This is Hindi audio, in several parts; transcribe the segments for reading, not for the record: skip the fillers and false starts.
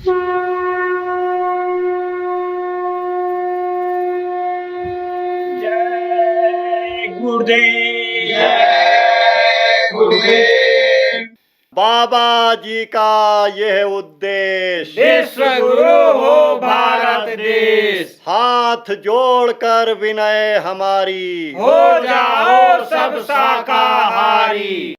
जय गुरुदेव। जय गुरुदेव। बाबा जी का यह उद्देश्य विश्व गुरु हो भारत देश, हाथ जोड़कर विनय हमारी हो जाओ सब शाकाहारी।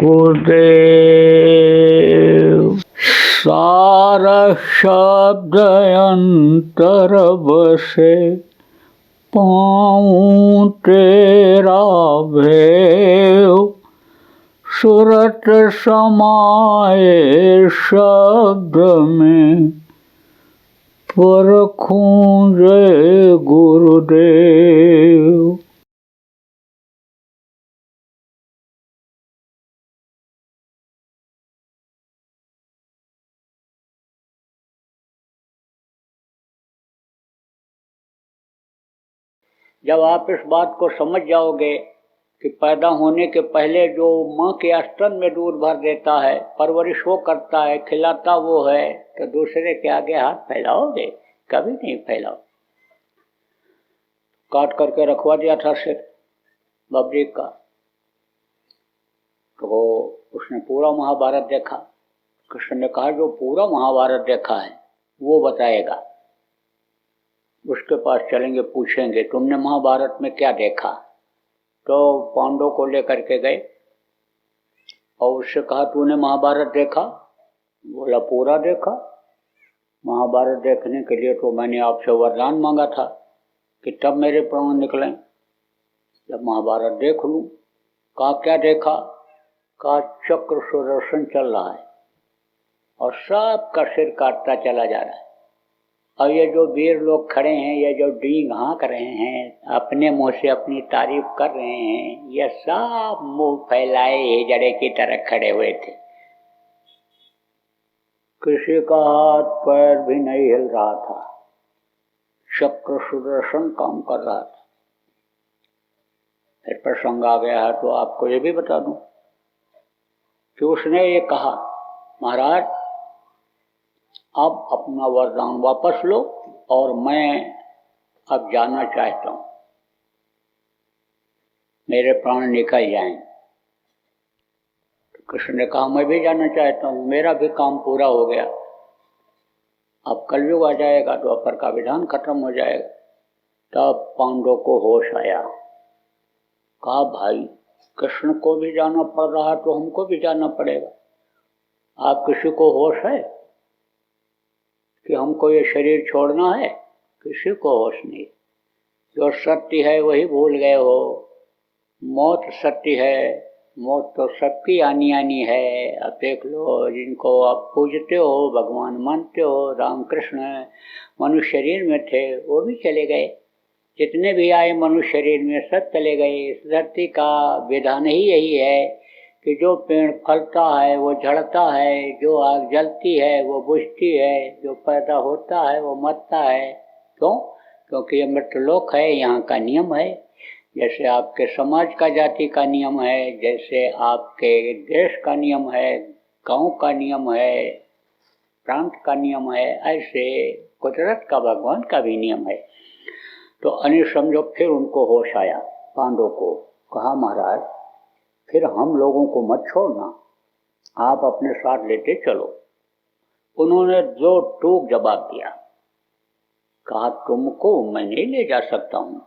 गुरुदेव। सारा शब्द अंतर बसे, पाऊँ तेरा भेव। सुरत समाए शब्द में, परखूं जय गुरुदेव। जब आप इस बात को समझ जाओगे कि पैदा होने के पहले जो माँ के स्तन में दूध भर देता है, परवरिश वो करता है, खिलाता वो है, तो दूसरे के आगे हाथ फैलाओगे? कभी नहीं फैलाओ। काट करके रखवा दिया था सिर बबरी का, तो उसने पूरा महाभारत देखा। कृष्ण ने कहा जो पूरा महाभारत देखा है वो बताएगा। उसके पास चलेंगे, पूछेंगे तुमने महाभारत में क्या देखा। तो पांडवों को लेकर के गए और उससे कहा तूने महाभारत देखा? बोला पूरा देखा। महाभारत देखने के लिए तो मैंने आपसे वरदान मांगा था कि तब मेरे प्राण निकलें, जब महाभारत देख लूं। कहा क्या देखा? कहा चक्र सुदर्शन चल रहा है और सबका सिर काटता चला जा रहा है। और ये जो वीर लोग खड़े हैं, ये जो डींग हाँक रहे हैं, अपने मुंह से अपनी तारीफ कर रहे हैं, ये सब मुंह फैलाए हिजड़े की तरह खड़े हुए थे। किसी का हाथ पैर भी नहीं हिल रहा था, चक्र सुदर्शन काम कर रहा था। फिर प्रसंग आ गया है तो आपको ये भी बता दूं कि उसने ये कहा महाराज अब अपना वरदान वापस लो और मैं अब जाना चाहता हूं, मेरे प्राण निकल जाएं। तो कृष्ण ने कहा मैं भी जाना चाहता हूं, मेरा भी काम पूरा हो गया। अब कलयुग आ जाएगा, द्वापर का विधान खत्म हो जाएगा। तब पांडवों को होश आया। कहा भाई कृष्ण को भी जाना पड़ रहा तो हमको भी जाना पड़ेगा। आप किसी को होश है कि हमको ये शरीर छोड़ना है? किसी को होश नहीं। जो सत्य है वही भूल गए हो। मौत सत्य है, मौत तो सबकी आनी आनी है। अब देख लो, जिनको आप पूजते हो, भगवान मानते हो, राम कृष्ण मनुष्य शरीर में थे, वो भी चले गए। जितने भी आए मनुष्य शरीर में सब चले गए। इस धरती का विधान ही यही है कि जो पेड़ फलता है वो झड़ता है, जो आग जलती है वो बुझती है, जो पैदा होता है वो मरता है। क्यों? क्योंकि ये मृत्यलोक है, यहाँ का नियम है। जैसे आपके समाज का, जाति का नियम है, जैसे आपके देश का नियम है, गांव का नियम है, प्रांत का नियम है, ऐसे कुदरत का, भगवान का भी नियम है। तो अनिल समझो फिर उनको होश आया। पांडवों को कहा महाराज फिर हम लोगों को मत छोड़ना, आप अपने साथ लेते चलो। उन्होंने जो टूक जवाब दिया। कहा तुमको मैं नहीं ले जा सकता हूँ,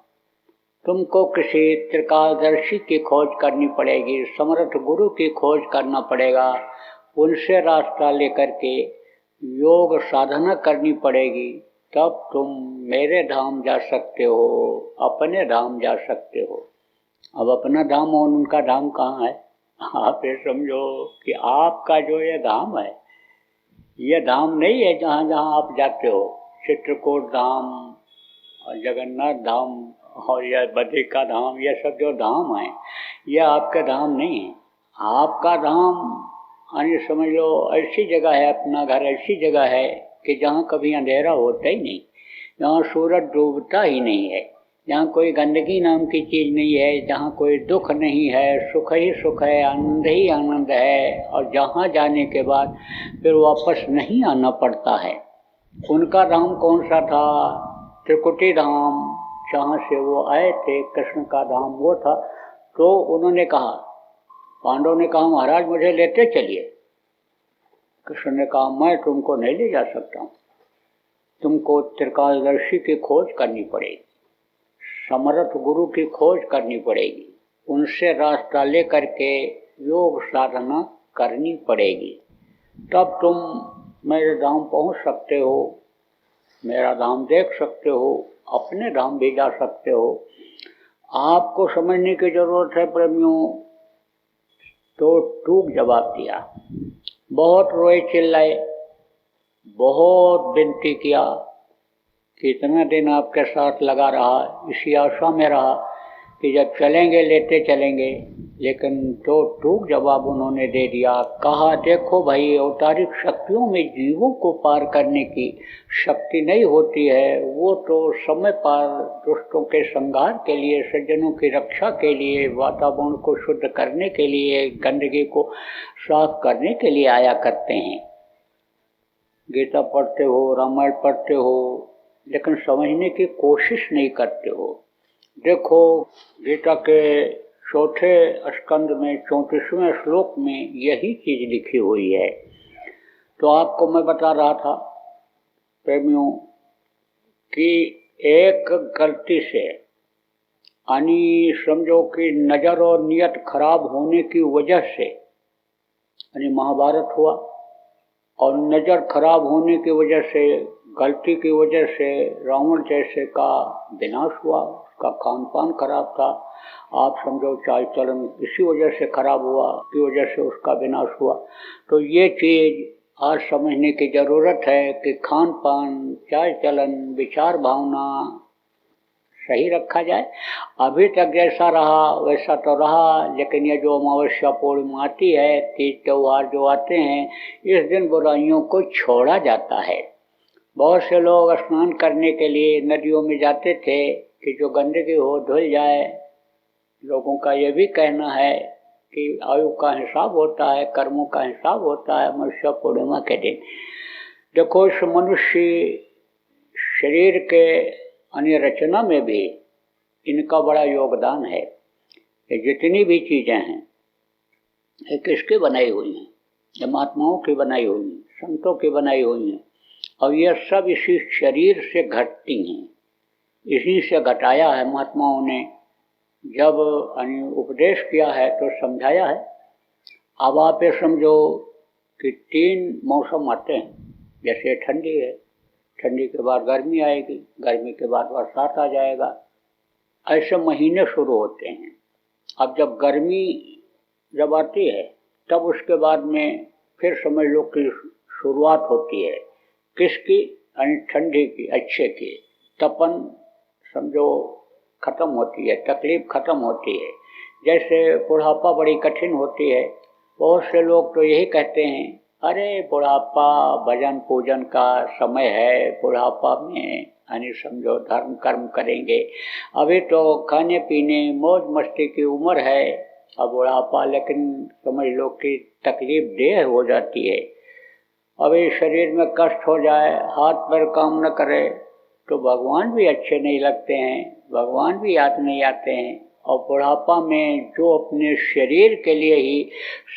तुमको किसी त्रिकालदर्शी की खोज करनी पड़ेगी, समर्थ गुरु की खोज करना पड़ेगा, उनसे रास्ता लेकर के योग साधना करनी पड़ेगी, तब तुम मेरे धाम जा सकते हो, अपने धाम जा सकते हो। अब अपना धाम और उनका धाम कहाँ है? आप ये समझो कि आपका जो ये धाम है, ये धाम नहीं है जहाँ जहाँ आप जाते हो। चित्रकूट धाम और जगन्नाथ धाम और यह बद्रिका धाम, ये सब जो धाम है ये आपका धाम नहीं है। आपका धाम यानी समझ लो ऐसी जगह है, अपना घर ऐसी जगह है कि जहाँ कभी अंधेरा होता ही नहीं। जहाँ सूरज डूबता ही नहीं है, जहाँ कोई गंदगी नाम की चीज़ नहीं है, जहाँ कोई दुख नहीं है, सुख ही सुख है, आनंद ही आनंद है, और जहाँ जाने के बाद फिर वापस नहीं आना पड़ता है। उनका धाम कौन सा था? त्रिकुटी धाम, जहाँ से वो आए थे, कृष्ण का धाम वो था। तो उन्होंने कहा, पांडव ने कहा महाराज मुझे लेते चलिए। कृष्ण ने कहा मैं तुमको नहीं ले जा सकता हूँ, तुमको त्रिकालदर्शी की खोज करनी पड़ेगी, समर्थ गुरु की खोज करनी पड़ेगी, उनसे रास्ता ले करके योग साधना करनी पड़ेगी, तब तुम मेरे धाम पहुँच सकते हो, मेरा धाम देख सकते हो, अपने धाम भी जा सकते हो। आपको समझने की जरूरत है प्रेमियों। तो टूक जवाब दिया, बहुत रोए चिल्लाए, बहुत विनती किया, कितना दिन आपके साथ लगा रहा, इसी आशा में रहा कि जब चलेंगे लेते चलेंगे, लेकिन तो टूक जवाब उन्होंने दे दिया। कहा देखो भाई, अवतारिक शक्तियों में जीवों को पार करने की शक्ति नहीं होती है, वो तो समय पार दुष्टों के संहार के लिए, सज्जनों की रक्षा के लिए, वातावरण को शुद्ध करने के लिए, गंदगी को साफ करने के लिए आया करते हैं। गीता पढ़ते हो, रामायण पढ़ते हो, लेकिन समझने की कोशिश नहीं करते हो। देखो गीता के चौथे स्कंद में 34वें श्लोक में यही चीज लिखी हुई है। तो आपको मैं बता रहा था प्रेमियों कि एक गलती से यानी समझो कि नज़र और नियत खराब होने की वजह से, यानी महाभारत हुआ और नज़र खराब होने की वजह से, गलती की वजह से रावण जैसे का विनाश हुआ, उसका खान पान खराब था, आप समझो चाल चलन इसी वजह से खराब हुआ, की वजह से उसका विनाश हुआ। तो ये चीज़ आज समझने की ज़रूरत है कि खान पान, चाल चलन, विचार भावना सही रखा जाए। अभी तक जैसा रहा वैसा तो रहा, लेकिन ये जो अमावस्या पूर्णिमा आती है, तीज त्यौहार जो आते हैं, इस दिन बुराइयों को छोड़ा जाता है। बहुत से लोग स्नान करने के लिए नदियों में जाते थे कि जो गंदगी हो धुल जाए। लोगों का ये भी कहना है कि आयु का हिसाब होता है, कर्मों का हिसाब होता है अमावस्या पूर्णिमा के दिन। देखो इस मनुष्य शरीर के अन्य रचना में भी इनका बड़ा योगदान है। ये जितनी भी चीज़ें हैं ये किसकी बनाई हुई हैं? ये महात्माओं की बनाई हुई हैं, संतों की बनाई हुई हैं, और ये सब इसी शरीर से घटती हैं, इसी से घटाया है महात्माओं ने। जब उपदेश किया है तो समझाया है। अब आप ये समझो कि 3 मौसम आते हैं, जैसे ठंडी है, ठंडी के बाद गर्मी आएगी, गर्मी के बाद बरसात आ जाएगा, ऐसे महीने शुरू होते हैं। अब जब गर्मी जब आती है तब उसके बाद में फिर समझ लो कि शुरुआत होती है किसकी? यानी ठंडी की, अच्छे की। तपन समझो खत्म होती है, तकलीफ खत्म होती है। जैसे बुढ़ापा बड़ी कठिन होती है, बहुत से लोग तो यही कहते हैं अरे बुढ़ापा भजन पूजन का समय है, बुढ़ापा में यानी समझो धर्म कर्म करेंगे, अभी तो खाने पीने मौज मस्ती की उम्र है। अब बुढ़ापा लेकिन समझ लो कि तकलीफ देह हो जाती है। अभी शरीर में कष्ट हो जाए, हाथ पैर काम न करे तो भगवान भी अच्छे नहीं लगते हैं, भगवान भी याद नहीं आते हैं। और बुढ़ापा में जो अपने शरीर के लिए ही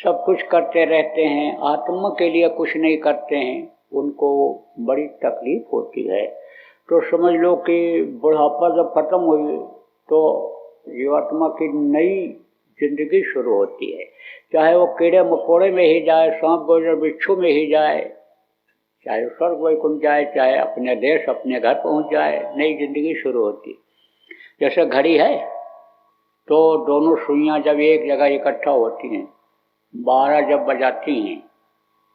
सब कुछ करते रहते हैं, आत्मा के लिए कुछ नहीं करते हैं, उनको बड़ी तकलीफ होती है। तो समझ लो कि बुढ़ापा जब खत्म हुई तो जीवात्मा की नई जिंदगी शुरू होती है। चाहे वो कीड़े मकोड़े में ही जाए, सांप गोजर बिच्छू में ही जाए, चाहे स्वर्ग वैकुंठ जाए, चाहे अपने देश अपने घर पहुंच जाए, नई जिंदगी शुरू होती। जैसे घड़ी है तो दोनों सुइयां जब एक जगह इकट्ठा होती हैं, 12 जब बजाती हैं,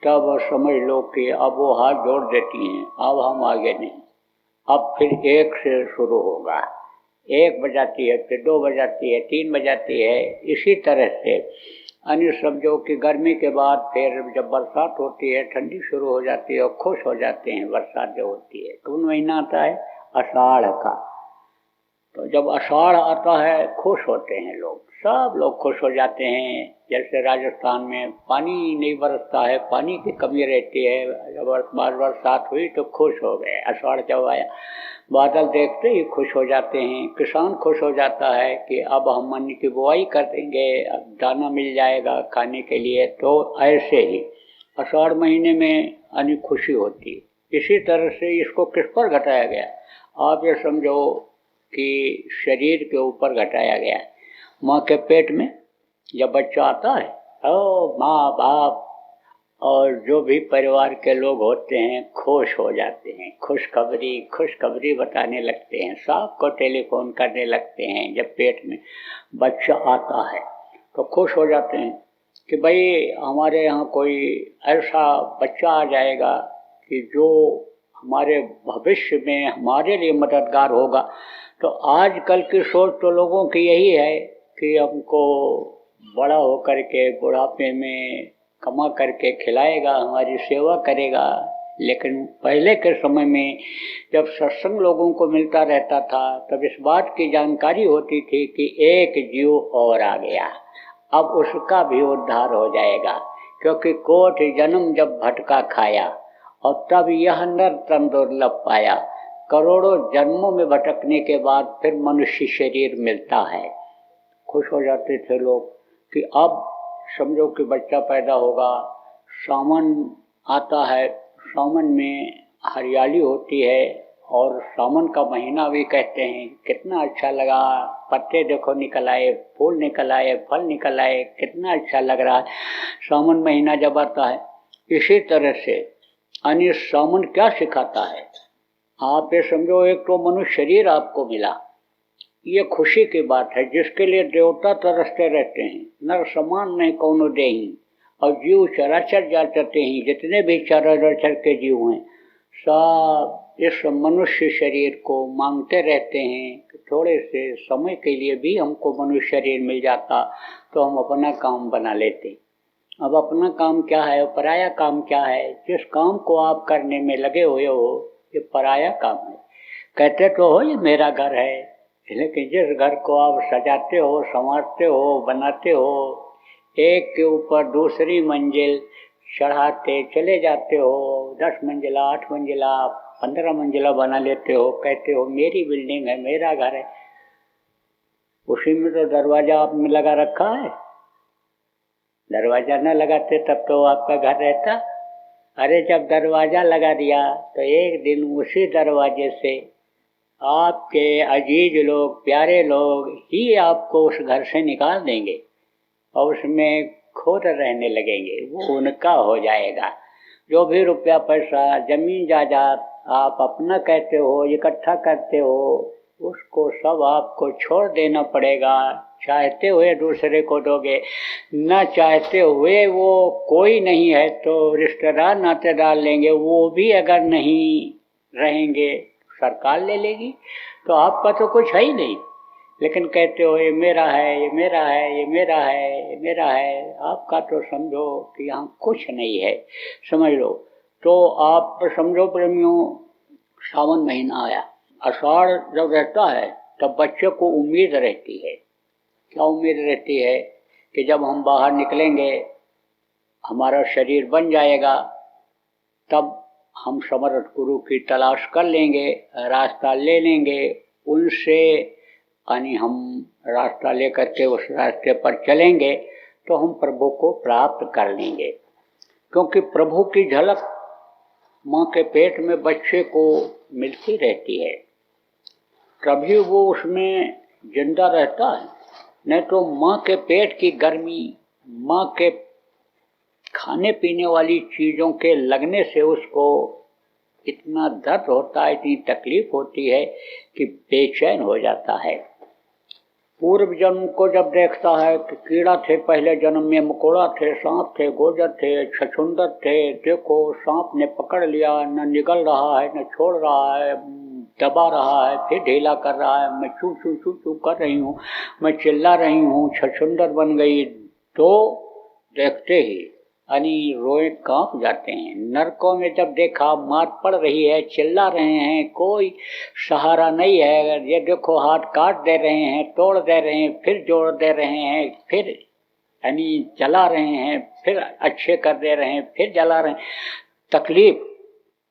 तब समझ लो कि अब वो हाथ जोड़ देती हैं, अब हम आगे नहीं, अब फिर 1 से शुरू होगा। 1 बजाती है, फिर 2 बजाती है, 3 बजाती है, इसी तरह से अन्य समझो कि गर्मी के बाद फिर जब बरसात होती है, ठंडी शुरू हो जाती है और खुश हो जाते हैं। बरसात जो होती है कौन महीना आता है? आषाढ़ का। तो जब आषाढ़ आता है खुश होते हैं लोग, सब लोग खुश हो जाते हैं। जैसे राजस्थान में पानी नहीं बरसता है, पानी की कमी रहती है, जब बरसात हुई तो खुश हो गए। आषाढ़ जब आया, बादल देखते ही खुश हो जाते हैं, किसान खुश हो जाता है कि अब हम अन्न की बुआई कर देंगे, अब दाना मिल जाएगा खाने के लिए। तो ऐसे ही आषाढ़ महीने में अन्न खुशी होती है। इसी तरह से इसको किस पर घटाया गया? आप ये समझो कि शरीर के ऊपर घटाया गया है। माँ के पेट में जब बच्चा आता है, तो माँ बाप और जो भी परिवार के लोग होते हैं खुश हो जाते हैं, खुशखबरी बताने लगते हैं, सबको टेलीफोन करने लगते हैं। जब पेट में बच्चा आता है तो खुश हो जाते हैं कि भाई हमारे यहाँ कोई ऐसा बच्चा आ जाएगा कि जो हमारे भविष्य में हमारे लिए मददगार होगा। तो आजकल की सोच तो लोगों की यही है कि हमको बड़ा होकर के बुढ़ापे में कमा करके खिलाएगा, हमारी सेवा करेगा। लेकिन पहले के समय में जब सत्संग लोगों को मिलता रहता था तब इस बात की जानकारी होती थी कि एक जीव और आ गया, अब उसका भी उद्धार हो जाएगा। क्योंकि कोटि जन्म जब भटका खाया और तब यह नर तन दुर्लभ पाया। करोड़ों जन्मों में भटकने के बाद फिर मनुष्य शरीर मिलता है। खुश हो जाते थे लोग कि अब समझो कि बच्चा पैदा होगा, सावन आता है, सावन में हरियाली होती है और सावन का महीना भी कहते हैं। कितना अच्छा लगा, पत्ते देखो निकल आए, फूल निकल आए, फल निकल आए, कितना अच्छा लग रहा है सावन महीना जब आता है। इसी तरह से यानी सावन क्या सिखाता है? आप ये समझो, एक तो मनुष्य शरीर आपको मिला, ये खुशी की बात है, जिसके लिए देवता तरसते रहते हैं। नर समान नहीं कौनो देही, और जीव चराचर जाचते हैं, जितने भी चराचर के जीव हैं सब इस मनुष्य शरीर को मांगते रहते हैं कि थोड़े से समय के लिए भी हमको मनुष्य शरीर मिल जाता तो हम अपना काम बना लेते। अब अपना काम क्या है, पराया काम क्या है? जिस काम को आप करने में लगे हुए हो ये पराया काम है। कहते तो हो ये मेरा घर है, लेकिन जिस घर को आप सजाते हो, संवारते हो, बनाते हो, एक के ऊपर दूसरी मंजिल चढ़ाते चले जाते हो, 10 मंजिला, 8 मंजिला, 15 मंजिला बना लेते हो, कहते हो मेरी बिल्डिंग है, मेरा घर है। उसी में तो दरवाजा आपने लगा रखा है। दरवाजा न लगाते तब तो आपका घर रहता। अरे जब दरवाजा लगा दिया तो एक दिन उसी दरवाजे से आपके अजीज लोग, प्यारे लोग ही आपको उस घर से निकाल देंगे और उसमें खुद रहने लगेंगे, वो उनका हो जाएगा। जो भी रुपया पैसा, जमीन जायदाद आप अपना कहते हो, इकट्ठा करते हो, उसको सब आपको छोड़ देना पड़ेगा। चाहते हुए दूसरे को दोगे, न चाहते हुए वो कोई नहीं है तो रिश्तेदार नातेदार लेंगे, वो भी अगर नहीं रहेंगे सरकार ले लेगी। तो आपका तो कुछ है ही नहीं, लेकिन कहते हो ये मेरा है, ये मेरा है, ये मेरा है, ये मेरा है। आपका तो समझो कि यहाँ कुछ नहीं है, समझ लो। तो आप समझो प्रेमियों, सावन महीना आया, आषाढ़ जब रहता है तब बच्चे को उम्मीद रहती है। क्या उम्मीद रहती है? कि जब हम बाहर निकलेंगे, हमारा शरीर बन जाएगा, तब हम समर्थ गुरु की तलाश कर लेंगे, रास्ता ले लेंगे उनसे, यानी हम रास्ता लेकर के उस रास्ते पर चलेंगे तो हम प्रभु को प्राप्त कर लेंगे। क्योंकि प्रभु की झलक माँ के पेट में बच्चे को मिलती रहती है, तभी वो उसमें जिंदा रहता है। नहीं तो माँ के पेट की गर्मी, माँ के खाने पीने वाली चीज़ों के लगने से उसको इतना दर्द होता है, इतनी तकलीफ होती है कि बेचैन हो जाता है। पूर्व जन्म को जब देखता है कि कीड़ा थे, पहले जन्म में मकोड़ा थे, सांप थे, गोजर थे, छछुंदर थे, देखो सांप ने पकड़ लिया, न निगल रहा है, न छोड़ रहा है, दबा रहा है, फिर ढीला कर रहा है, मैं चू चू चू चू कर रही हूँ, मैं चिल्ला रही हूँ, छछुंदर बन गई। तो देखते ही यानी रोए कांप जाते हैं। नरकों में जब देखा मार पड़ रही है, चिल्ला रहे हैं, कोई सहारा नहीं है, ये देखो हाथ काट दे रहे हैं, तोड़ दे रहे हैं, फिर जोड़ दे रहे हैं, फिर यानी जला रहे हैं, फिर अच्छे कर दे रहे हैं, फिर जला रहे हैं। तकलीफ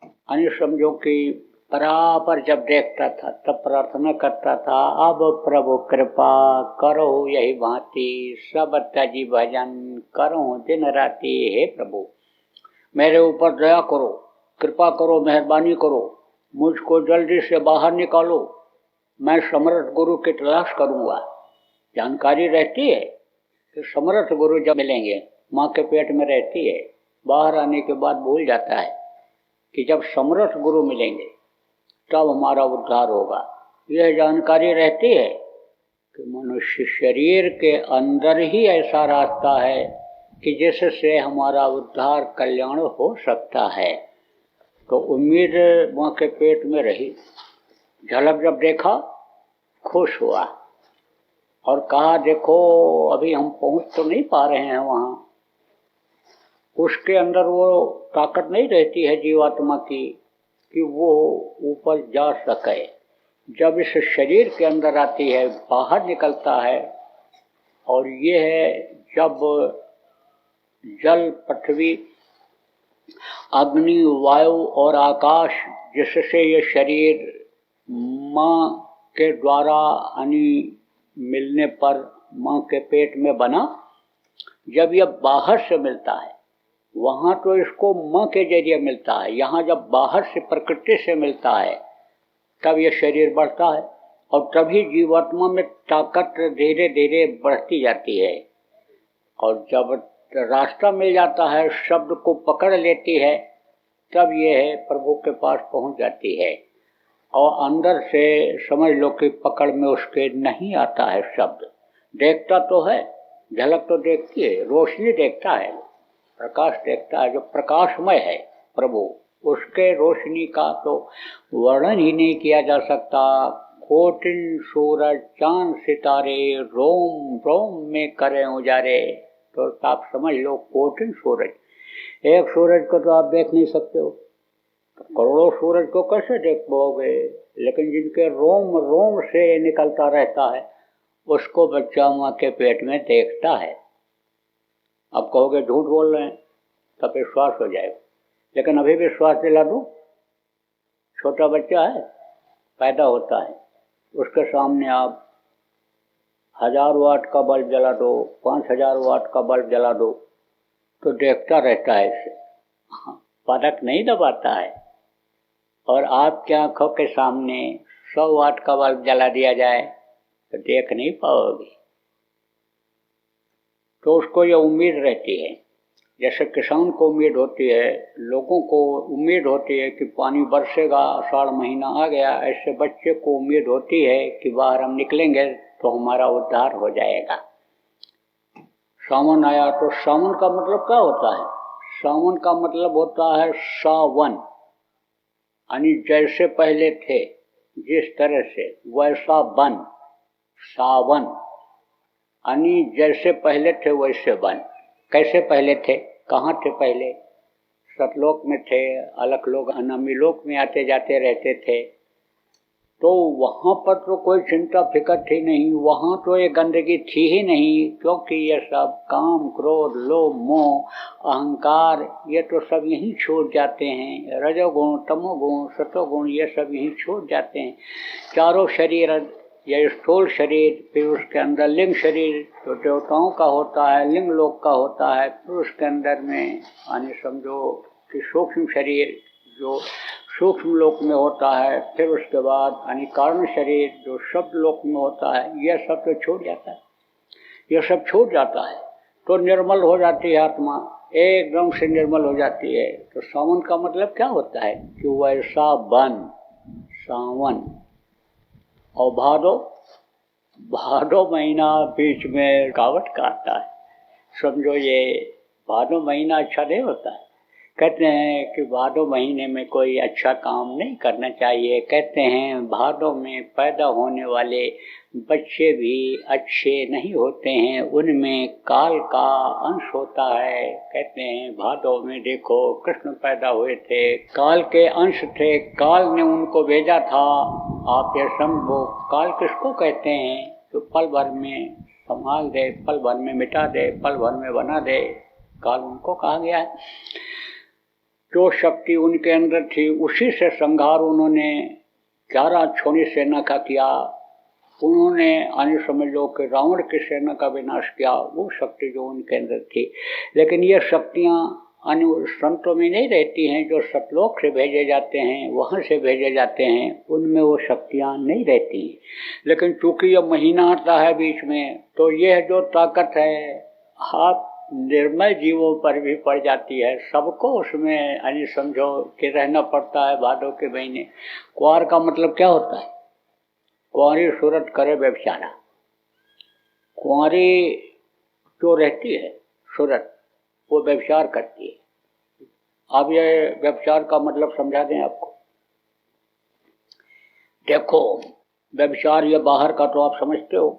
यानी समझो कि बराबर जब देखता था तब प्रार्थना करता था, अब प्रभु कृपा करो यही भांति, सब तजी भजन करो दिन राति। हे प्रभु मेरे ऊपर दया करो, कृपा करो, मेहरबानी करो, मुझको जल्दी से बाहर निकालो, मैं समर्थ गुरु की तलाश करूँगा। जानकारी रहती है कि समर्थ गुरु जब मिलेंगे, माँ के पेट में रहती है, बाहर आने के बाद भूल जाता है कि जब समर्थ गुरु मिलेंगे तब हमारा उद्धार होगा। यह जानकारी रहती है कि मनुष्य शरीर के अंदर ही ऐसा रास्ता है कि जिससे हमारा उद्धार कल्याण हो सकता है। तो उम्मीद माँ के पेट में रही, झलक जब देखा खुश हुआ और कहा देखो अभी हम पहुँच तो नहीं पा रहे हैं वहाँ। उसके अंदर वो ताकत नहीं रहती है जीवात्मा की कि वो ऊपर जा सके। जब इस शरीर के अंदर आती है, बाहर निकलता है, और ये है जब जल, पृथ्वी, अग्नि, वायु और आकाश, जिससे ये शरीर माँ के द्वारा यानी मिलने पर माँ के पेट में बना, जब यह बाहर से मिलता है, वहाँ तो इसको माँ के जरिए मिलता है, यहाँ जब बाहर से प्रकृति से मिलता है तब यह शरीर बढ़ता है और तभी जीवात्मा में ताकत धीरे धीरे बढ़ती जाती है। और जब रास्ता मिल जाता है, शब्द को पकड़ लेती है, तब यह प्रभु के पास पहुँच जाती है। और अंदर से समझ लो कि पकड़ में उसके नहीं आता है शब्द। देखता तो है, झलक तो देखती है, रोशनी देखता है, प्रकाश देखता है, जो प्रकाशमय है प्रभु, उसके रोशनी का तो वर्णन ही नहीं किया जा सकता। कोटिन सूरज चांद सितारे रोम रोम में करें उजारे। तो आप समझ लो कोटिन सूरज, एक सूरज को तो आप देख नहीं सकते हो, तो करोड़ों सूरज को कैसे देख पाओगे, लेकिन जिनके रोम रोम से निकलता रहता है उसको बच्चा माँ के पेट में देखता है। अब कहोगे झूठ बोल रहे हैं, तब विश्वास हो जाएगा, लेकिन अभी विश्वास दिला दूं। छोटा बच्चा है, पैदा होता है, उसके सामने आप 1000 वाट का बल्ब जला दो, 5000 वाट का बल्ब जला दो, तो देखता रहता है इसे, पलक नहीं दबाता है। और आपकी आंखों के सामने 100 वाट का बल्ब जला दिया जाए तो देख नहीं पाओगे। तो उसको ये उम्मीद रहती है, जैसे किसान को उम्मीद होती है, लोगों को उम्मीद होती है कि पानी बरसेगा, आषाढ़ महीना आ गया, ऐसे बच्चे को उम्मीद होती है कि बाहर हम निकलेंगे तो हमारा उद्धार हो जाएगा। सावन आया तो सावन का मतलब क्या होता है? सावन का मतलब होता है सावन, यानी जैसे पहले थे जिस तरह से वैसा बन। सावन यानी जैसे पहले थे वैसे बन। कैसे पहले थे? कहाँ थे पहले? सतलोक में थे, अलग लोग अनामीलोक में आते जाते रहते थे, तो वहाँ पर तो कोई चिंता फिक्र थी नहीं, वहाँ तो ये गंदगी थी ही नहीं, क्योंकि ये सब काम, क्रोध, लोभ, मोह, अहंकार, ये तो सब यहीं छूट जाते हैं। रजोगुण, तमोगुण, सतोगुण, ये सब यहीं छूट जाते हैं। चारों शरीर, यह स्थूल शरीर, फिर उसके अंदर लिंग शरीर जो देवताओं का होता है, लिंग लोक का होता है, फिर उसके अंदर में यानी समझो कि सूक्ष्म शरीर जो सूक्ष्म लोक में होता है, फिर उसके बाद यानी कारण शरीर जो शब्द लोक में होता है, यह सब तो छूट जाता है। यह सब छूट जाता है तो निर्मल हो जाती है आत्मा, एकदम से निर्मल हो जाती है। तो सावन का मतलब क्या होता है कि वैसा बन, सावन। और भादो महीना बीच में रुकावट का आता है। समझो ये भादो महीना अच्छा नहीं होता है, कहते हैं कि भादो महीने में कोई अच्छा काम नहीं करना चाहिए। कहते हैं भादों में पैदा होने वाले बच्चे भी अच्छे नहीं होते हैं, उनमें काल का अंश होता है। कहते हैं भादों में देखो कृष्ण पैदा हुए थे, काल के अंश थे, काल ने उनको भेजा था। आप ये समझो काल किसको कहते हैं? तो पल भर में संभाल दे, पल भर में मिटा दे, पल भर में बना दे, काल उनको कहा गया है। जो शक्ति उनके अंदर थी उसी से संहार उन्होंने 11 छोनी सेना का किया। उन्होंने अन्य समझ लो कि रावण की सेना का विनाश किया, वो शक्ति जो उनके अंदर थी। लेकिन ये शक्तियाँ अन्य संतों में नहीं रहती हैं। जो सतलोक से भेजे जाते हैं, वहाँ से भेजे जाते हैं, उनमें वो शक्तियाँ नहीं रहती। लेकिन चूंकि यह महीना आता है बीच में, तो यह जो ताकत है आप निर्मल जीवों पर भी पड़ जाती है। सबको उसमें अन्य समझो कि रहना पड़ता है भादों के महीने। कुंवार का मतलब क्या होता है? कुंवारी सूरत करे व्यभिचारा। कुंवारी जो रहती है सूरत, वो व्यभिचार करती है। अब ये व्यभिचार का मतलब समझा दें आपको। देखो व्यभिचार ये बाहर का तो आप समझते हो,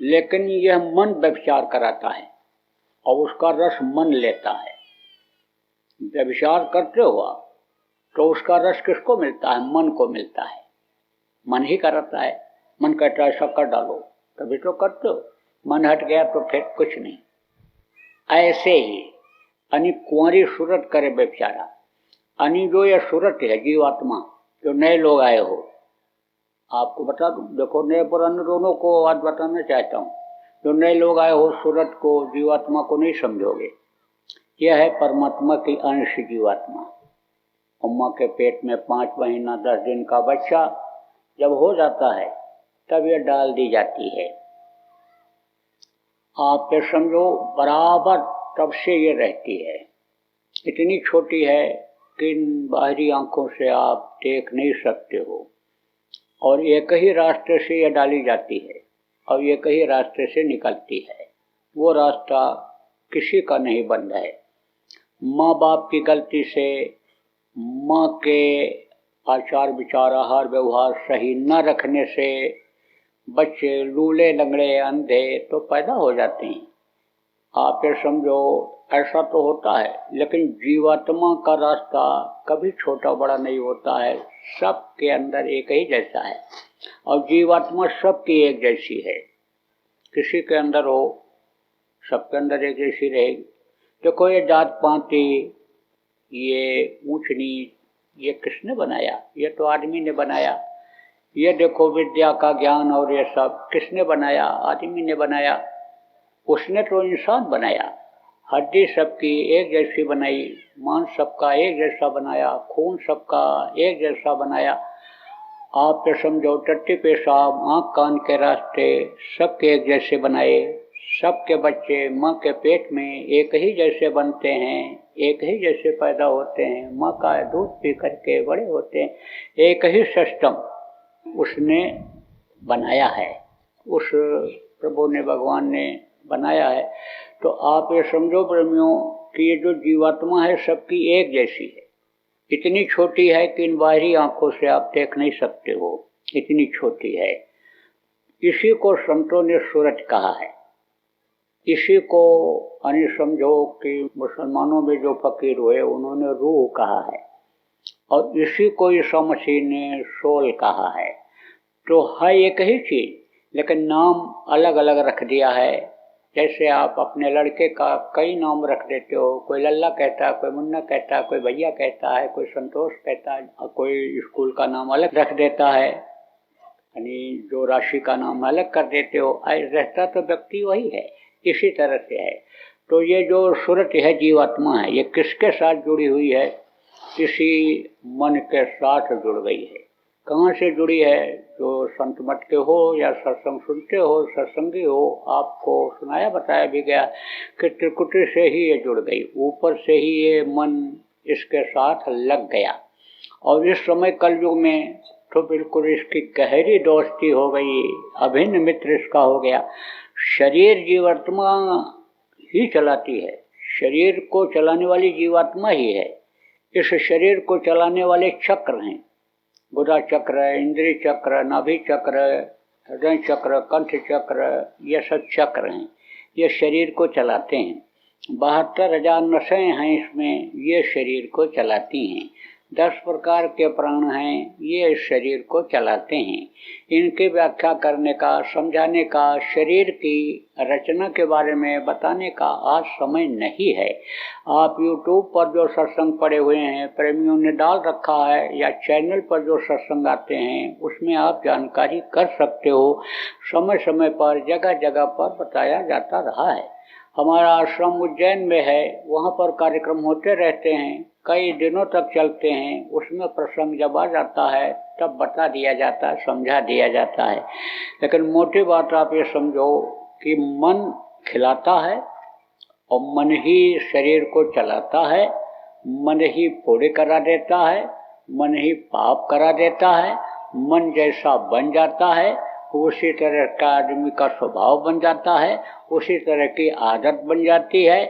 लेकिन यह मन व्यभिचार कराता है और उसका रस मन लेता है। व्यभिचार करते हो आप तो उसका रस किसको मिलता है? मन को मिलता है। मन ही कराता है। मन कहता है शक्कर डालो, तभी तो करते हो। मन हट गया तो फिर कुछ नहीं। ऐसे ही यानी कुंवारी सूरत करे बेचारा, यानी जो ये सूरत है जीवात्मा, जो नए लोग आए हो, आपको बता दूं, देखो नए पुराने दोनों को आज बताना चाहता हूँ। जो नए लोग आए हो सूरत को, जीवात्मा को नहीं समझोगे। यह है परमात्मा की अंश जीवात्मा। अम्मा के पेट में 5 महीना 10 दिन का बच्चा जब हो जाता है तब यह डाल दी जाती है। आप ये समझो बराबर तब से ये रहती है। इतनी छोटी है कि बाहरी आंखों से आप देख नहीं सकते हो, और एक ही रास्ते से यह डाली जाती है और एक ही रास्ते से निकलती है। वो रास्ता किसी का नहीं बंद है। माँ बाप की गलती से, माँ के आचार विचार आहार व्यवहार सही न रखने से बच्चे लूले लंगड़े अंधे तो पैदा हो जाते हैं। आप ये समझो ऐसा तो होता है, लेकिन जीवात्मा का रास्ता कभी छोटा बड़ा नहीं होता है। सबके अंदर एक ही जैसा है और जीवात्मा सबकी एक जैसी है। किसी के अंदर हो, सबके अंदर एक जैसी रहेगी। देखो ये जात पाती, ये ऊंच नीच, ये किसने बनाया? ये तो आदमी ने बनाया। ये देखो विद्या का ज्ञान और ये सब किसने बनाया? आदमी ने बनाया। उसने तो इंसान बनाया। हड्डी सबकी एक जैसी बनाई, मांस सबका एक जैसा बनाया, खून सबका एक जैसा बनाया। आप ये समझो टट्टी पेशाब, आँख कान के रास्ते सबके एक जैसे बनाए। सबके बच्चे माँ के पेट में एक ही जैसे बनते हैं, एक ही जैसे पैदा होते हैं, माँ का दूध पी करके बड़े होते हैं। एक ही सिस्टम उसने बनाया है, उस प्रभु ने, भगवान ने बनाया है। तो आप ये समझो प्रेमियों कि ये जो जीवात्मा है सबकी एक जैसी है। इतनी छोटी है कि इन बाहरी आंखों से आप देख नहीं सकते हो, इतनी छोटी है। इसी को संतों ने सूरत कहा है। इसी को यानी समझो कि मुसलमानों में जो फकीर हुए उन्होंने रूह कहा है, और इसी को ईसा मसीह ने सोल कहा है। तो है एक ही चीज, लेकिन नाम अलग अलग रख दिया है। जैसे आप अपने लड़के का कई नाम रख देते हो, कोई लल्ला कहता है, कोई मुन्ना कहता है, कोई भैया कहता है, कोई संतोष कहता है, और कोई स्कूल का नाम अलग रख देता है, यानी जो राशि का नाम अलग कर देते हो। रहता तो व्यक्ति वही है, इसी तरह से है। तो ये जो सूरत है जीवात्मा है, ये किसके साथ जुड़ी हुई है? किसी मन के साथ जुड़ गई है। कहाँ से जुड़ी है? जो संत मत के हो या सत्संग सुनते हो, सत्संगी हो, आपको सुनाया बताया भी गया कि त्रिकुटी से ही ये जुड़ गई। ऊपर से ही ये मन इसके साथ लग गया, और इस समय कलयुग में तो बिल्कुल इसकी गहरी दोस्ती हो गई, अभिन्न मित्र इसका हो गया। शरीर जीवात्मा ही चलाती है, शरीर को चलाने वाली जीवात्मा ही है। इस शरीर को चलाने वाले चक्र हैं, गुदा चक्र, इंद्रिय चक्र, नाभि चक्र, हृदय चक्र, कंठ चक्र, ये सब चक्र हैं, ये शरीर को चलाते हैं। 72,000 नसें हैं इसमें, ये शरीर को चलाती हैं। 10 प्रकार के प्राण हैं, ये शरीर को चलाते हैं। इनकी व्याख्या करने का, समझाने का, शरीर की रचना के बारे में बताने का आज समय नहीं है। आप YouTube पर जो सत्संग पड़े हुए हैं, प्रेमियों ने डाल रखा है, या चैनल पर जो सत्संग आते हैं उसमें आप जानकारी कर सकते हो। समय समय पर, जगह जगह पर बताया जाता रहा है। हमारा आश्रम उज्जैन में है, वहाँ पर कार्यक्रम होते रहते हैं, कई दिनों तक चलते हैं। उसमें प्रसंग जब आ जाता है तब बता दिया जाता है, समझा दिया जाता है। लेकिन मोटी बात आप ये समझो कि मन खिलाता है और मन ही शरीर को चलाता है, मन ही पूरे करा देता है, मन ही पाप करा देता है। मन जैसा बन जाता है उसी तरह का आदमी का स्वभाव बन जाता है, उसी तरह की आदत बन जाती है।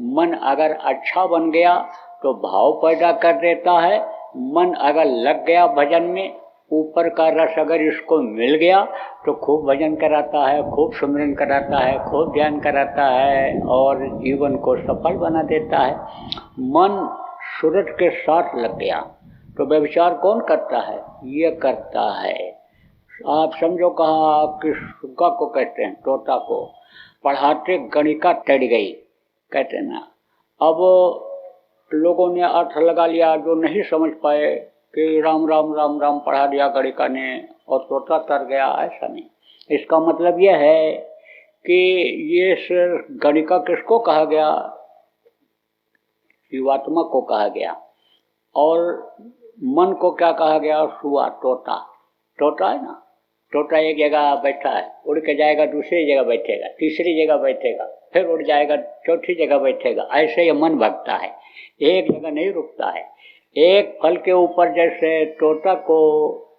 मन अगर अच्छा बन गया तो भाव पैदा कर देता है। मन अगर लग गया भजन में, ऊपर का रस अगर इसको मिल गया तो खूब भजन कराता है, खूब सुमिरन कराता है, खूब ध्यान कराता है और जीवन को सफल बना देता है। मन सूरज के साथ लग गया तो व्यभिचार कौन करता है? ये करता है। आप समझो कहा कि सुग्गा को कहते हैं, तोता को पढ़ाते गणिका टट गई कहते ना। अब लोगों ने अर्थ लगा लिया, जो नहीं समझ पाए कि राम राम राम राम पढ़ा दिया गणिका ने और तोता तर गया, ऐसा नहीं। इसका मतलब यह है कि ये सिर्फ गणिका किसको कहा गया? जीवात्मा को कहा गया। और मन को क्या कहा गया? सुआ, तोता। तोता है ना, तोता एक जगह बैठा है, उड़ के जाएगा, दूसरी जगह बैठेगा, तीसरी जगह बैठेगा, फिर उड़ जाएगा, चौथी जगह बैठेगा। ऐसे ये मन भगता है, एक जगह नहीं रुकता है। एक फल के ऊपर जैसे तोता को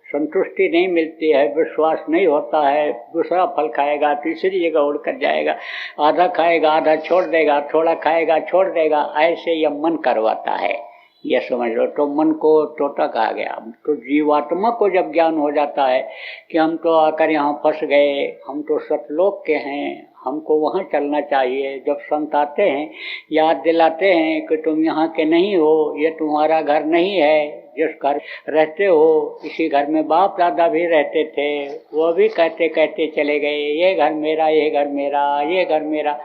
संतुष्टि नहीं मिलती है, विश्वास नहीं होता है, दूसरा फल खाएगा, तीसरी जगह उड़ कर जाएगा, आधा खाएगा, आधा छोड़ देगा, थोड़ा खाएगा, छोड़ देगा। ऐसे ये मन करवाता है, ये समझ लो। तो मन को तोता कहा गया। तो जीवात्मा को जब ज्ञान हो जाता है कि हम तो आकर यहाँ फंस गए, हम तो सतलोक के हैं, हमको वहाँ चलना चाहिए। जब संत आते हैं, याद दिलाते हैं कि तुम यहाँ के नहीं हो, ये तुम्हारा घर नहीं है। जिस घर रहते हो, इसी घर में बाप दादा भी रहते थे, वो भी कहते कहते चले गए, ये घर मेरा, ये घर मेरा, ये घर मेरा।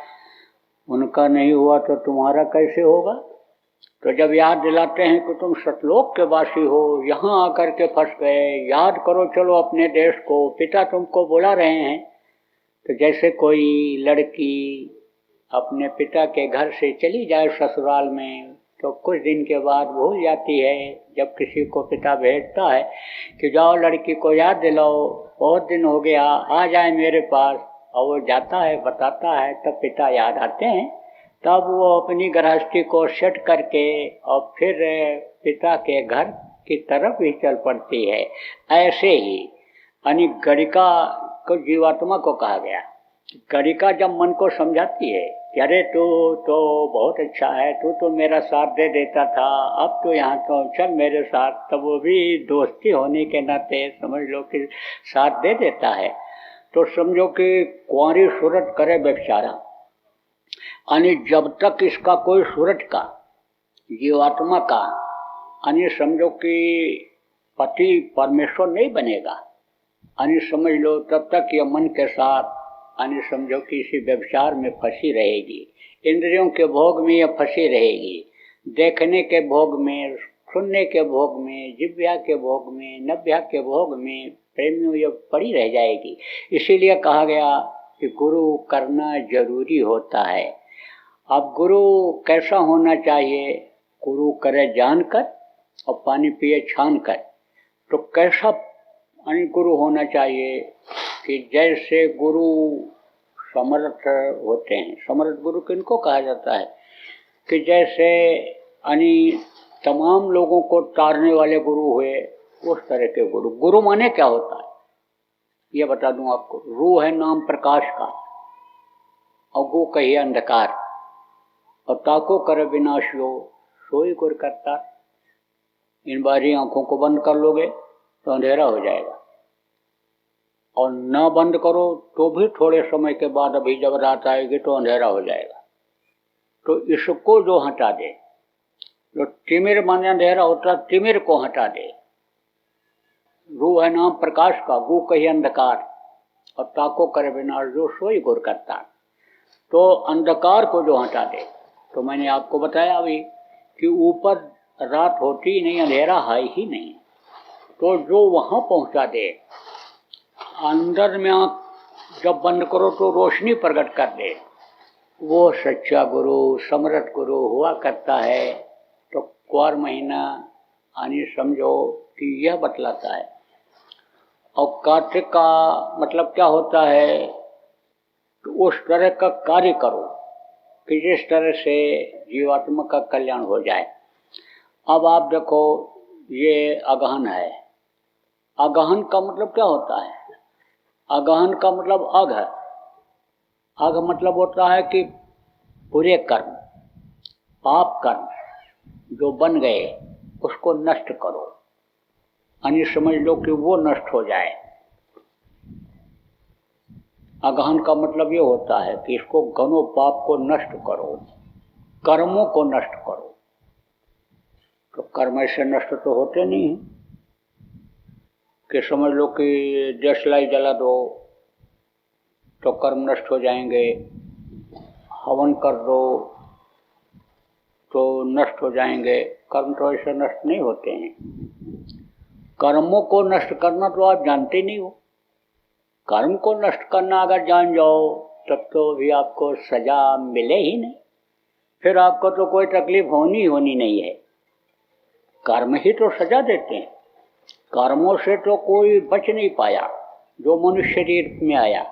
उनका नहीं हुआ तो तुम्हारा कैसे होगा? तो जब याद दिलाते हैं कि तुम सतलोक के वासी हो, यहाँ आकर के फंस गए, याद करो चलो अपने देश को, पिता तुमको बुला रहे हैं। तो जैसे कोई लड़की अपने पिता के घर से चली जाए ससुराल में, तो कुछ दिन के बाद भूल जाती है। जब किसी को पिता भेजता है कि जाओ लड़की को याद दिलाओ, बहुत दिन हो गया, आ जाए मेरे पास, और वो जाता है, बताता है, तब पिता याद आते हैं। तब वो अपनी गृहस्थी को सेट करके और फिर पिता के घर की तरफ ही चल पड़ती है। ऐसे ही यानी गणिका को जीवात्मा को कहा गया। गणिका जब मन को समझाती है कि अरे तू तो बहुत अच्छा है, तू तो मेरा साथ दे देता था, अब तो यहाँ तो चल मेरे साथ, तब वो भी दोस्ती होने के नाते समझ लो कि साथ दे देता है। तो समझो कि कुंवारी सूरत करे बेचारा, यानी जब तक इसका कोई सूरज का, जीवात्मा का, यानी समझो कि पति परमेश्वर नहीं बनेगा, यानी समझ लो तब तक ये मन के साथ, यानी समझो कि इसी व्यभिचार में फंसी रहेगी। इंद्रियों के भोग में ये फंसी रहेगी, देखने के भोग में, सुनने के भोग में, जिह्वा के भोग में, नभ्या के भोग में प्रेमियों ये पड़ी रह जाएगी। इसीलिए कहा गया कि गुरु करना जरूरी होता है। अब गुरु कैसा होना चाहिए? गुरु करे जानकर और पानी पिए छान कर। तो कैसा यानी गुरु होना चाहिए कि जैसे गुरु समर्थ होते हैं। समर्थ गुरु किनको कहा जाता है? कि जैसे यानी तमाम लोगों को तारने वाले गुरु हुए, उस तरह के गुरु। गुरु माने क्या होता है ये बता दूं आपको। रू है नाम प्रकाश का और गु कहिए अंधकार। और ताको करे विनाशियो सोई गुर करता। इन बारी आंखों को बंद कर लोगे तो अंधेरा हो जाएगा, और न बंद करो तो भी थोड़े समय के बाद अभी जब रात आएगी तो अंधेरा हो जाएगा। तो इसको जो हटा दे, जो तिमिर माने अंधेरा होता, तिमिर को हटा दे। रू है नाम प्रकाश का, गु कही अंधकार, और ताको करे विनाश जो सोई गुर करता। तो अंधकार को जो हटा दे, तो मैंने आपको बताया अभी कि ऊपर रात होती ही नहीं, अंधेरा है ही नहीं। तो जो वहाँ पहुँचा दे, अंदर में आँख जब बंद करो तो रोशनी प्रकट कर दे, वो सच्चा गुरु समर्थ गुरु हुआ करता है। तो क्वार महीना आनी समझो कि यह बतलाता है। और कार्तिक का मतलब क्या होता है, तो उस तरह का कार्य करो कि जिस तरह से जीवात्मा का कल्याण हो जाए। अब आप देखो, ये अगहन है। अगहन का मतलब क्या होता है? अगहन का मतलब अघ है। अघ मतलब होता है कि बुरे कर्म, पाप कर्म जो बन गए उसको नष्ट करो, यानी समझ लो कि वो नष्ट हो जाए। अगहन का मतलब ये होता है कि इसको घनो पाप को नष्ट करो, कर्मों को नष्ट करो। तो कर्म ऐसे नष्ट तो होते नहीं हैं कि समझ लो कि देशलाई जला दो तो कर्म नष्ट हो जाएंगे, हवन कर दो तो नष्ट हो जाएंगे। कर्म तो ऐसे नष्ट नहीं होते हैं। कर्मों को नष्ट करना तो आप जानते नहीं हो। कर्म को नष्ट करना अगर जान जाओ तब तो भी आपको सजा मिले ही नहीं, फिर आपको तो कोई तकलीफ होनी नहीं है। कर्म ही तो सजा देते हैं। कर्मों से तो कोई बच नहीं पाया जो मनुष्य शरीर में आया।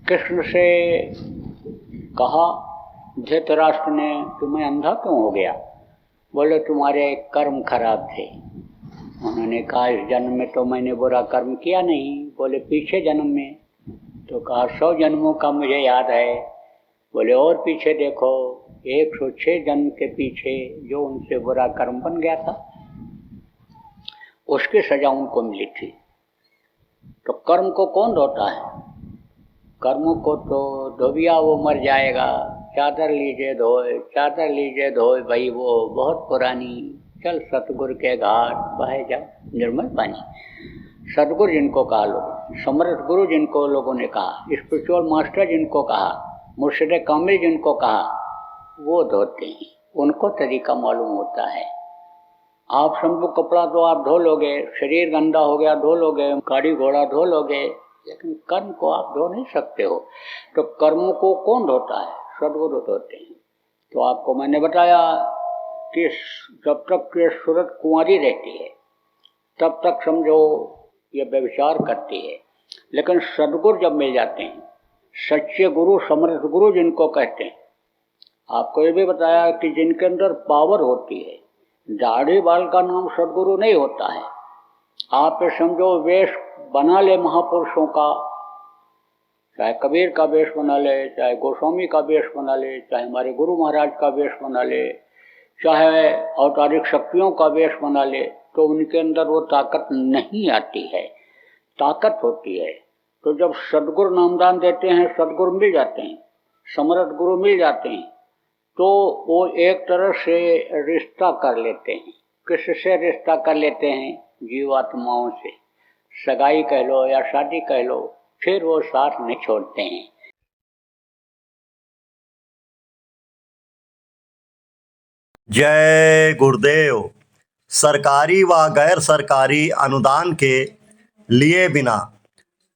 कृष्ण से कहा धृतराष्ट्र ने कि मैं अंधा क्यों हो गया? बोले तुम्हारे कर्म खराब थे। उन्होंने कहा इस जन्म में तो मैंने बुरा कर्म किया नहीं। बोले पीछे जन्म में? तो कहा 100 जन्मों का मुझे याद है। बोले और पीछे देखो, 106 जन्म के पीछे जो उनसे बुरा कर्म बन गया था उसकी सजा उनको मिली थी। तो कर्म को कौन धोता है? कर्मों को तो धोबिया वो मर जाएगा। चादर लीजिए धोए, चादर लीजिए धोए, भाई वो बहुत पुरानी, चल सतगुरु के घाट बहे जा निर्मल पानी। सतगुरु जिनको कहा लोग, समर्थ गुरु जिनको लोगों ने कहा, स्पिरिचुअल मास्टर जिनको कहा, मुर्शिद कामिल जिनको कहा, वो धोते हैं। उनको तरीका मालूम होता है। आप समझो कपड़ा तो आप धो लोगे, शरीर गंदा हो गया धो लोगे, गाड़ी घोड़ा धो लोगे, लेकिन कर्म को आप धो नहीं सकते हो। तो कर्म को कौन धोता है? सदगुरु धोते हैं। तो आपको मैंने बताया कि जब तक ये सूरत कुंवारी रहती है तब तक समझो ये व्यभिचार करती है, लेकिन सदगुरु जब मिल जाते हैं, सच्चे गुरु समर्थ गुरु जिनको कहते हैं, आपको ये भी बताया कि जिनके अंदर पावर होती है, दाढ़ी बाल का नाम सदगुरु नहीं होता है। आप समझो वेश बना ले महापुरुषों का, चाहे कबीर का वेश बना ले, चाहे गोस्वामी का वेश बना ले, चाहे हमारे गुरु महाराज का वेश बना ले, चाहे अवतारिक शक्तियों का वेश बना ले, तो उनके अंदर वो ताकत नहीं आती है। ताकत होती है तो जब सदगुरु नामदान देते हैं, सदगुरु मिल जाते हैं, समर्थ गुरु मिल जाते हैं, तो वो एक तरह से रिश्ता कर लेते हैं। किससे रिश्ता कर लेते हैं? जीवात्माओं से। सगाई कह लो या शादी कह लो, फिर वो साथ नहीं छोड़ते हैं। जय गुरुदेव। सरकारी व गैर सरकारी अनुदान के लिए बिना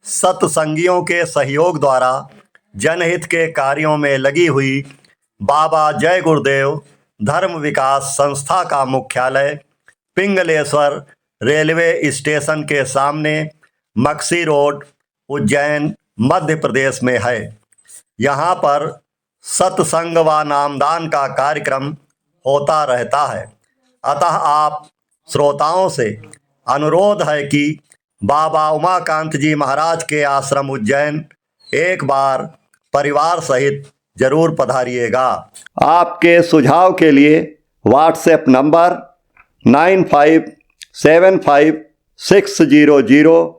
सत्संगियों के सहयोग द्वारा जनहित के कार्यों में लगी हुई बाबा जय गुरुदेव धर्म विकास संस्था का मुख्यालय पिंगलेश्वर रेलवे स्टेशन के सामने मक्सी रोड, उज्जैन, मध्य प्रदेश में है। यहाँ पर सत्संग व नामदान का कार्यक्रम होता रहता है। अतः आप श्रोताओं से अनुरोध है कि बाबा उमाकांत जी महाराज के आश्रम उज्जैन एक बार परिवार सहित जरूर पधारिएगा। आपके सुझाव के लिए व्हाट्सएप नंबर 9575600700।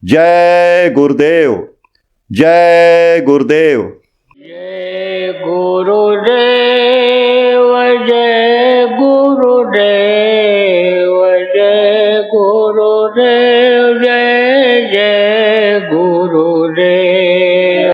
जय गुरुदेव, जय गुरुदेव। जय गुरुदेव, जय गुरुदेव, जय गुरुदेव, जय जय गुरुदेव।